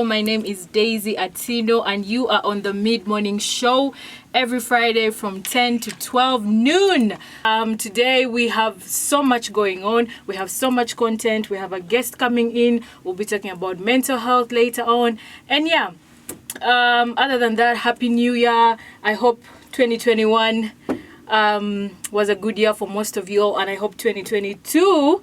my name is Daisy Atino, and you are on the Mid-Morning Show every Friday from 10 to 12 noon. Today we have so much going on. We have so much content. We have a guest coming in. We'll be talking about mental health later on. And yeah, other than that, Happy New Year. I hope 2021 was a good year for most of you all, and I hope 2022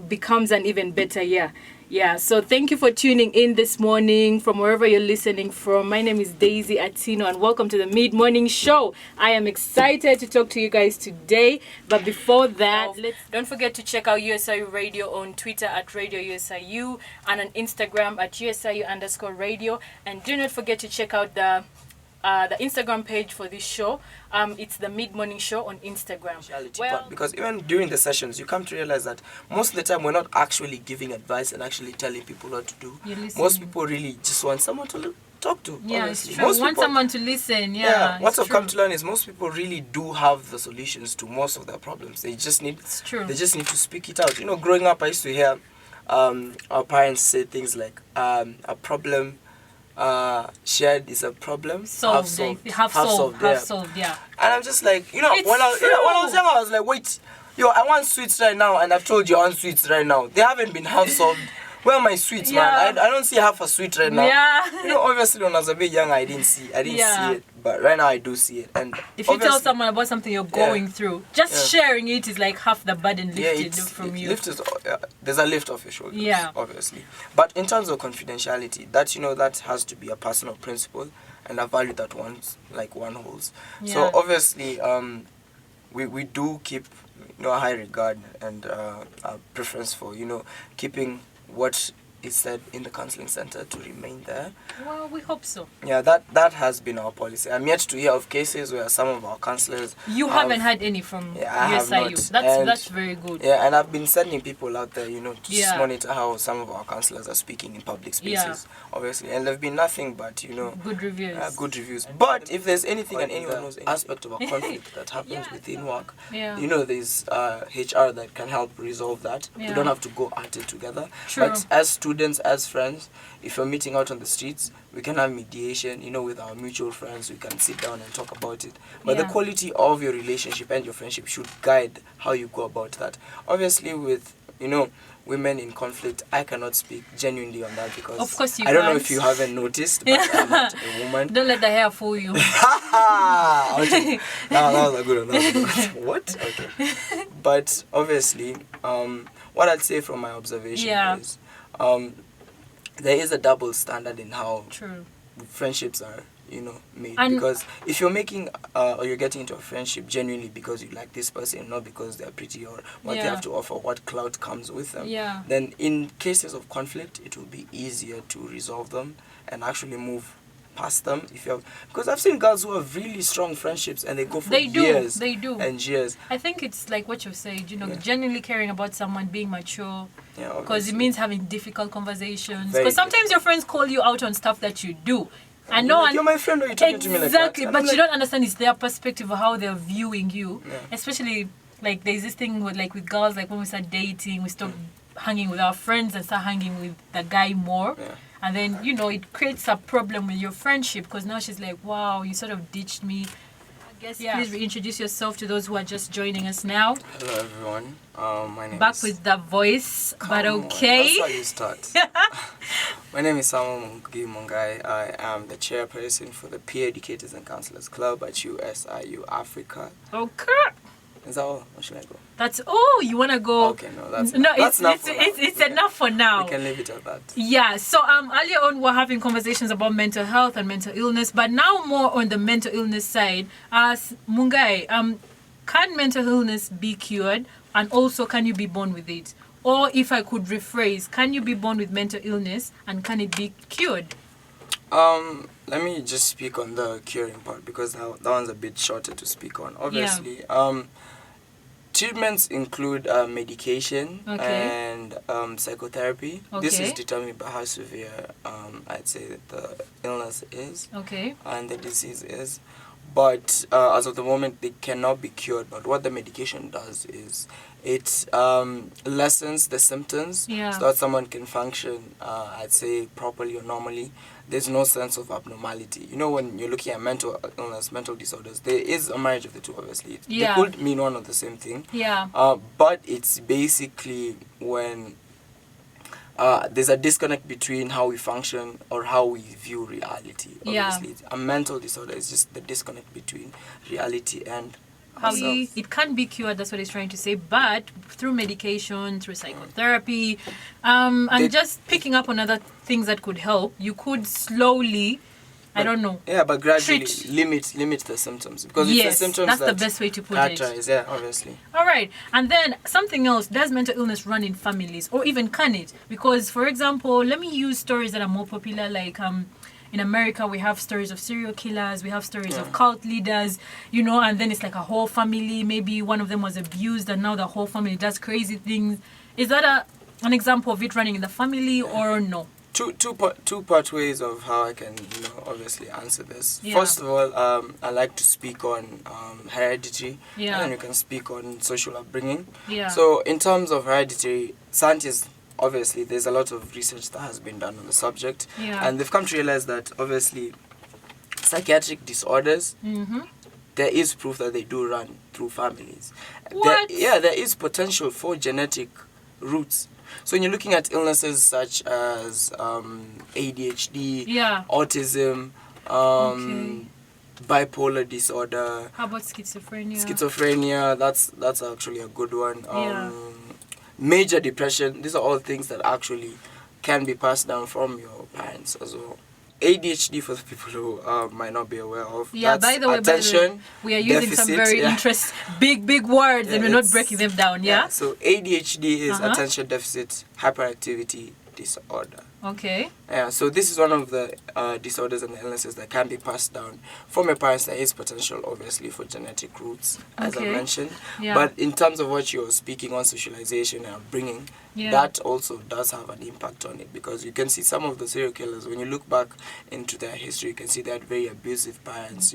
becomes an even better year. Yeah, so thank you for tuning in this morning from wherever you're listening from. My name is Daisy Atino, and welcome to the Mid-Morning Show. I am excited to talk to you guys today, but before that, don't forget to check out USIU Radio on Twitter at Radio USIU and on Instagram at USIU_radio. And do not forget to check out the Instagram page for this show. It's the Mid-Morning Show on Instagram. Because even during the sessions, you come to realize that most of the time we're not actually giving advice and actually telling people what to do. Most people really just want someone to talk to. Yeah, honestly. it's true. Most want people, someone to listen. Yeah, what I've come to learn is most people really do have the solutions to most of their problems. They just need. It's true. They just need to speak it out. You know, growing up, I used to hear our parents say things like a problem shared is a problem half solved, yeah. And I'm just like, when I was young, I was like, wait, I want sweets right now, and I've told you I want sweets right now. They haven't been half solved. Where are my sweets, man? I don't see half a sweet right now. Yeah. Obviously when I was a bit young, I didn't see it, but right now I do see it. And if you tell someone about something you're going through, just sharing it is like half the burden lifted from you. There's a lift off your shoulders, obviously. But in terms of confidentiality, that has to be a personal principle and a value that one holds. Yeah. So obviously, we do keep a high regard and a preference for keeping what is said in the counselling center to remain there. Well, we hope so. Yeah, that has been our policy. I'm yet to hear of cases where some of our counsellors... You haven't had any from USIU. That's very good. Yeah, and I've been sending people out there, to just monitor how some of our counsellors are speaking in public spaces, obviously. And there've been nothing but, good reviews. Good reviews. But if there's anything and anyone knows any aspect of a conflict that happens within work, there's HR that can help resolve that. We don't have to go at it together. True. But as students, as friends, if you're meeting out on the streets, we can have mediation, with our mutual friends. We can sit down and talk about it. But the quality of your relationship and your friendship should guide how you go about that. Obviously, with, women in conflict, I cannot speak genuinely on that because of course I don't know if you haven't noticed, but I'm not a woman. Don't let the hair fool you. Okay. That was a good one. What? Okay. But obviously, what I'd say from my observation is there is a double standard in how friendships are, made. And because if you're making or you're getting into a friendship genuinely because you like this person, not because they're pretty or what they have to offer, what clout comes with them, then in cases of conflict, it will be easier to resolve them and actually move past them. Because I've seen girls who have really strong friendships and they go for years and years. I think it's like what you said, genuinely caring about someone, being mature. Because it means having difficult conversations. Because sometimes your friends call you out on stuff that you do. And you're my friend, or you're talking to me like that. Exactly, but you don't understand it's their perspective of how they're viewing you. Especially like there's this thing with girls, like when we start dating, we stop hanging with our friends and start hanging with the guy more. And then, it creates a problem with your friendship because now she's like, wow, you sort of ditched me. I guess please reintroduce yourself to those who are just joining us now. Hello, everyone. My name Back with the voice, but okay. That's how you start. My name is Mungai. I am the chairperson for the Peer Educators and Counselors Club at USIU Africa. Okay. Is that all? Or should I go? That's all. You wanna go? Okay, no, that's enough. It's enough for now. We can leave it at that. Yeah. So earlier on we're having conversations about mental health and mental illness, but now more on the mental illness side. Mungai, can mental illness be cured, and also can you be born with it? Or if I could rephrase, can you be born with mental illness and can it be cured? Let me just speak on the curing part because that one's a bit shorter to speak on. Obviously, treatments include medication and psychotherapy. This is determined by how severe I'd say that the illness is and the disease is. but as of the moment they cannot be cured. But what the medication does is it lessens the symptoms so that someone can function, I'd say, properly or normally. There's no sense of abnormality. You know, when you're looking at mental illness, mental disorders, there is a marriage of the two, obviously. They could mean one of the same thing. But it's basically when there's a disconnect between how we function or how we view reality. Obviously, a mental disorder is just the disconnect between reality and it can be cured, that's what he's trying to say, but through medication, through psychotherapy, and just picking up on other things that could help, you could slowly, but gradually limit the symptoms, because it's the symptoms that's the best way to put it. Obviously. All right, and then something else, does mental illness run in families, or even can it? Because, for example, let me use stories that are more popular, like in America, we have stories of serial killers, we have stories of cult leaders, and then it's like a whole family, maybe one of them was abused and now the whole family does crazy things. Is that an example of it running in the family, or no? Two-part ways of how I can, obviously answer this. First of all, I like to speak on heredity, and then you can speak on social upbringing. So in terms of hereditary, scientists, obviously, there's a lot of research that has been done on the subject, and they've come to realize that, obviously, psychiatric disorders, there is proof that they do run through families. What? There is potential for genetic roots. So when you're looking at illnesses such as ADHD, autism, bipolar disorder. How about schizophrenia? Schizophrenia, that's actually a good one. Major depression, these are all things that actually can be passed down from your parents as well. ADHD, for the people who might not be aware of, that's by the way, we are using deficit, some very big words, and we're not breaking them down, So ADHD is attention deficit hyperactivity disorder. Okay. So this is one of the disorders and illnesses that can be passed down from your parents. There is potential, obviously, for genetic roots, as I mentioned. But in terms of what you're speaking on, socialization and upbringing, that also does have an impact on it, because you can see some of the serial killers, when you look back into their history, you can see they had very abusive parents.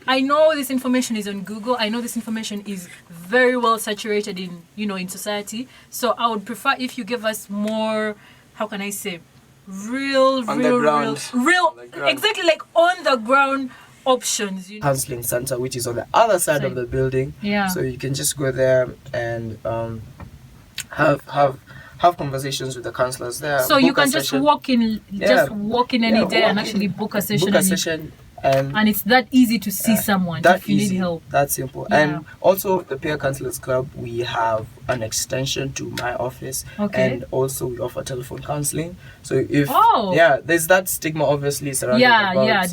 I know this information is on Google. I know this information is very well saturated in, in society. So I would prefer if you give us more, how can I say, real, exactly, like on the ground options. Counseling center, which is on the other side of the building. So you can just go there and have conversations with the counselors there. So you can just walk in, any day and actually book a session. And it's that easy to see someone if you need help. That's simple. And also the Peer Counselors Club, we have an extension to my office, and also we offer telephone counseling. So if there's that stigma obviously surrounding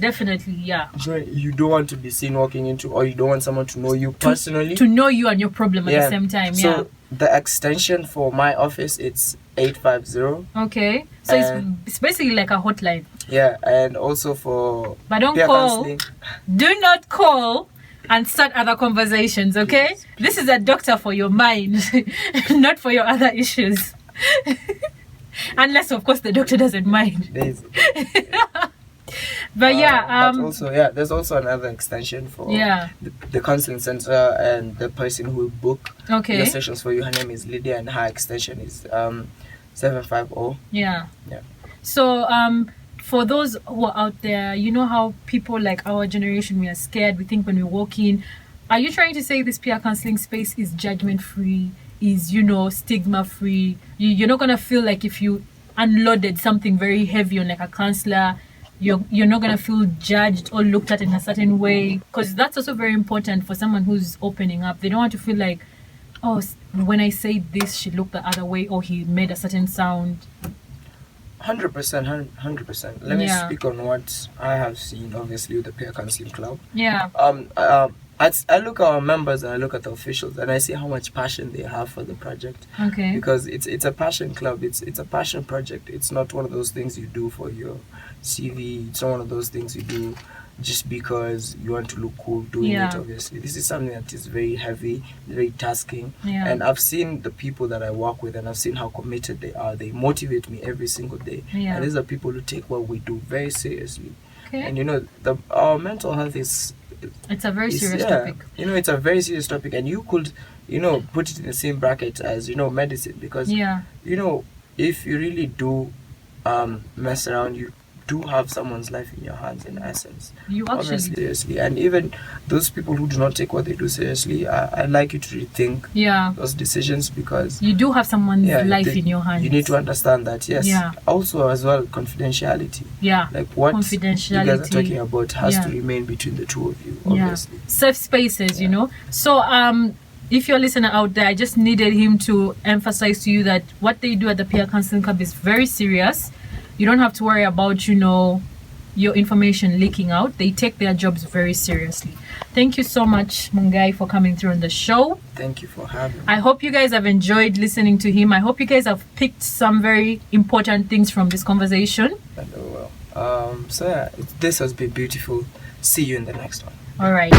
definitely. You don't want to be seen walking into, or you don't want someone to know you personally, to know you and your problem at the same time. So the extension for my office, it's 850. Okay, so it's basically like a hotline. And also for but don't call. Do not call and start other conversations, okay? This is a doctor for your mind, not for your other issues. Unless, of course, the doctor doesn't mind. But but also, there's also another extension for the counseling center and the person who will book the sessions for you. Her name is Lydia, and her extension is 750. So for those who are out there, you know how people like our generation, we are scared. We think when we walk in. Are you trying to say this peer counseling space is judgment free, is stigma free? You're not gonna feel like if you unloaded something very heavy on like a counselor, you're not gonna feel judged or looked at in a certain way, because that's also very important for someone who's opening up. They don't want to feel like, oh, when I say this, she looked the other way, or he made a certain sound. 100%. Let me speak on what I have seen, obviously, with the Peer Counseling Club. I look at our members and I look at the officials and I see how much passion they have for the project. Because it's a passion club. It's a passion project. It's not one of those things you do for your CV. It's not one of those things you do just because you want to look cool doing it, obviously. This is something that is very heavy, very tasking. And I've seen the people that I work with and I've seen how committed they are. They motivate me every single day. And these are people who take what we do very seriously. Okay. And you know, our mental health it's a very serious topic. You know, it's a very serious topic, and you could, you know, put it in the same bracket as, you know, medicine, because Yeah. you know, if you really do mess around, you do have someone's life in your hands, in essence. You actually Obviously, seriously. And even those people who do not take what they do seriously, I'd like you to rethink those decisions, because you do have someone's life in your hands. You need to understand that, yes. Also, as well, confidentiality. Like what you guys are talking about has to remain between the two of you, obviously. Safe spaces, you know. So if you're listening out there, I just needed him to emphasize to you that what they do at the Peer Counseling Club is very serious. You don't have to worry about, you know, your information leaking out. They take their jobs very seriously. Thank you so much, Mungai, for coming through on the show. Thank you for having me. I hope you guys have enjoyed listening to him. I hope you guys have picked some very important things from this conversation. So yeah, this has been beautiful. See you in the next one. All right.